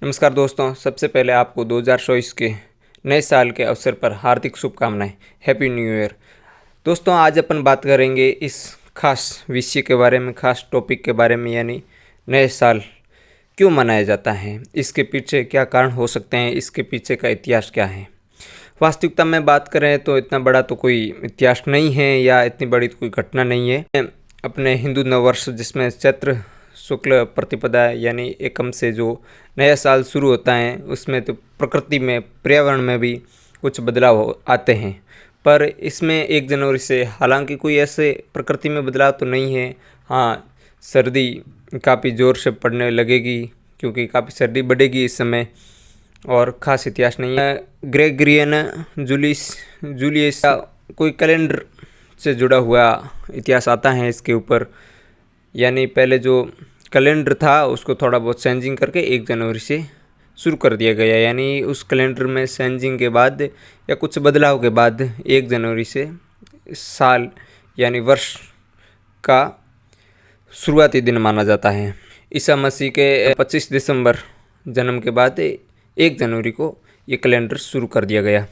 नमस्कार दोस्तों, सबसे पहले आपको 2024 के नए साल के अवसर पर हार्दिक शुभकामनाएं। Happy new year. दोस्तों, आज अपन बात करेंगे इस खास विषय के बारे में, खास टॉपिक के बारे में, यानी नए साल क्यों मनाया जाता है, इसके पीछे क्या कारण हो सकते हैं, इसके पीछे का इतिहास क्या है। वास्तविकता में बात करें तो इतना बड़ा तो कोई इतिहास नहीं है या इतनी बड़ी तो कोई घटना नहीं है। अपने हिंदू नववर्ष जिसमें चैत्र शुक्ल प्रतिपदा यानी एकम से जो नया साल शुरू होता है, उसमें तो प्रकृति में, पर्यावरण में भी कुछ बदलाव आते हैं। पर इसमें 1 जनवरी से हालांकि कोई ऐसे प्रकृति में बदलाव तो नहीं है। हाँ, सर्दी काफ़ी ज़ोर से पड़ने लगेगी क्योंकि काफ़ी सर्दी बढ़ेगी इस समय, और ख़ास इतिहास नहीं है। ग्रेगरियन जूलियस का कोई कैलेंडर से जुड़ा हुआ इतिहास आता है इसके ऊपर, यानी पहले जो कैलेंडर था उसको थोड़ा बहुत चेंजिंग करके 1 जनवरी से शुरू कर दिया गया, यानी उस कैलेंडर में चेंजिंग के बाद या कुछ बदलाव के बाद 1 जनवरी से साल यानी वर्ष का शुरुआती दिन माना जाता है। ईसा मसीह के 25 दिसंबर जन्म के बाद 1 जनवरी को ये कैलेंडर शुरू कर दिया गया।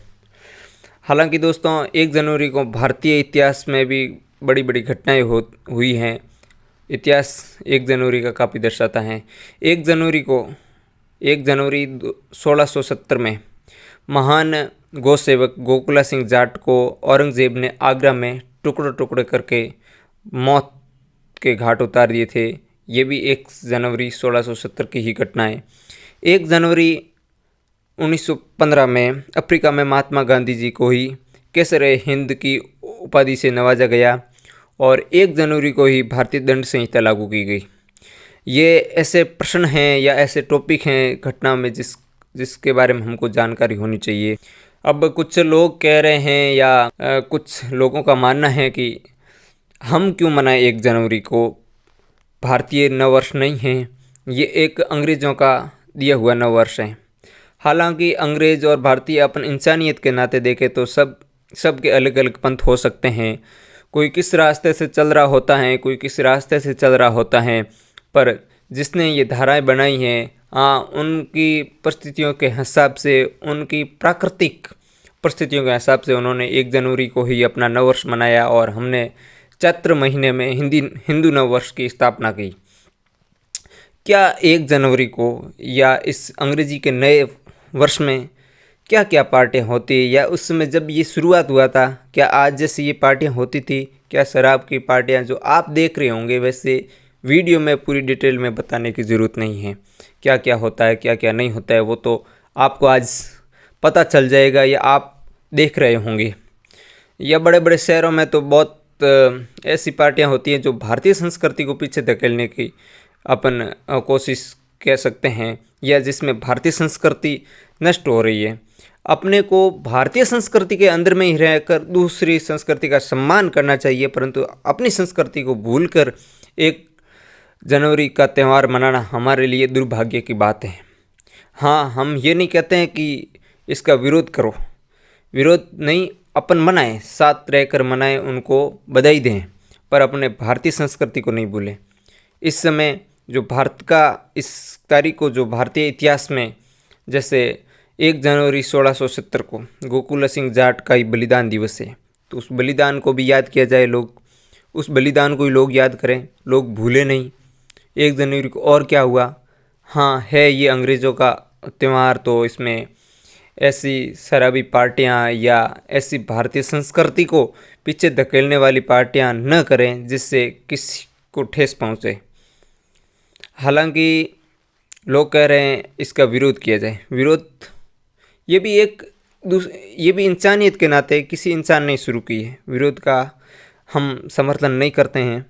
हालांकि दोस्तों, 1 जनवरी को भारतीय इतिहास में भी बड़ी बड़ी घटनाएं हुई हैं। इतिहास 1 जनवरी का काफ़ी दर्शाता है। 1 जनवरी 1670 में महान गौ सेवक गोकुला सिंह जाट को औरंगजेब ने आगरा में टुकड़े टुकड़े करके मौत के घाट उतार दिए थे। ये भी 1 जनवरी 1670 की ही घटना है। 1 जनवरी 1915 में अफ्रीका में महात्मा गांधी जी को ही केसरे हिंद की उपाधि से नवाजा गया और 1 जनवरी को ही भारतीय दंड संहिता लागू की गई। ये ऐसे प्रश्न हैं या ऐसे टॉपिक हैं घटना में जिसके बारे में हमको जानकारी होनी चाहिए। अब कुछ लोग कह रहे हैं या कुछ लोगों का मानना है कि हम क्यों मनाएं 1 जनवरी को, भारतीय नववर्ष नहीं है, ये एक अंग्रेज़ों का दिया हुआ नववर्ष है। हालांकि अंग्रेज़ और भारतीय अपन इंसानियत के नाते देखें तो सबके अलग अलग पंथ हो सकते हैं। कोई किस रास्ते से चल रहा होता है, कोई किस रास्ते से चल रहा होता है, पर जिसने ये धाराएं बनाई हैं, उनकी परिस्थितियों के हिसाब से, उनकी प्राकृतिक परिस्थितियों के हिसाब से उन्होंने 1 जनवरी को ही अपना नववर्ष मनाया और हमने चैत्र महीने में हिंदू नववर्ष की स्थापना की। क्या 1 जनवरी को या इस अंग्रेजी के नए वर्ष में क्या क्या पार्टियाँ होती, या उस समय जब ये शुरुआत हुआ था क्या आज जैसी ये पार्टियाँ होती थी? क्या शराब की पार्टियाँ जो आप देख रहे होंगे, वैसे वीडियो में पूरी डिटेल में बताने की ज़रूरत नहीं है। क्या क्या होता है, क्या क्या नहीं होता है, वो तो आपको आज पता चल जाएगा या आप देख रहे होंगे। या बड़े बड़े शहरों में तो बहुत ऐसी पार्टियाँ होती हैं जो भारतीय संस्कृति को पीछे धकेलने की अपन कोशिश कह सकते हैं, या जिसमें भारतीय संस्कृति नष्ट हो रही है। अपने को भारतीय संस्कृति के अंदर में ही रहकर दूसरी संस्कृति का सम्मान करना चाहिए, परंतु अपनी संस्कृति को भूलकर 1 जनवरी का त्यौहार मनाना हमारे लिए दुर्भाग्य की बात है। हाँ, हम ये नहीं कहते हैं कि इसका विरोध करो, विरोध नहीं, अपन मनाएं, साथ रहकर मनाएं, उनको बधाई दें, पर अपने भारतीय संस्कृति को नहीं भूलें। इस समय जो भारत का इस तारीख को, जो भारतीय इतिहास में, जैसे 1 जनवरी 1670 को गोकुला सिंह जाट का ही बलिदान दिवस है, तो उस बलिदान को भी याद किया जाए, लोग उस बलिदान को ही लोग याद करें, लोग भूले नहीं। 1 जनवरी को और क्या हुआ? हाँ, है ये अंग्रेज़ों का त्यौहार, तो इसमें ऐसी शराबी पार्टियाँ या ऐसी भारतीय संस्कृति को पीछे धकेलने वाली पार्टियाँ न करें जिससे किसी को ठेस पहुँचे। हालांकि लोग कह रहे हैं इसका विरोध किया जाए। विरोध ये भी इंसानियत के नाते किसी इंसान ने शुरू की है। विरोध का हम समर्थन नहीं करते हैं,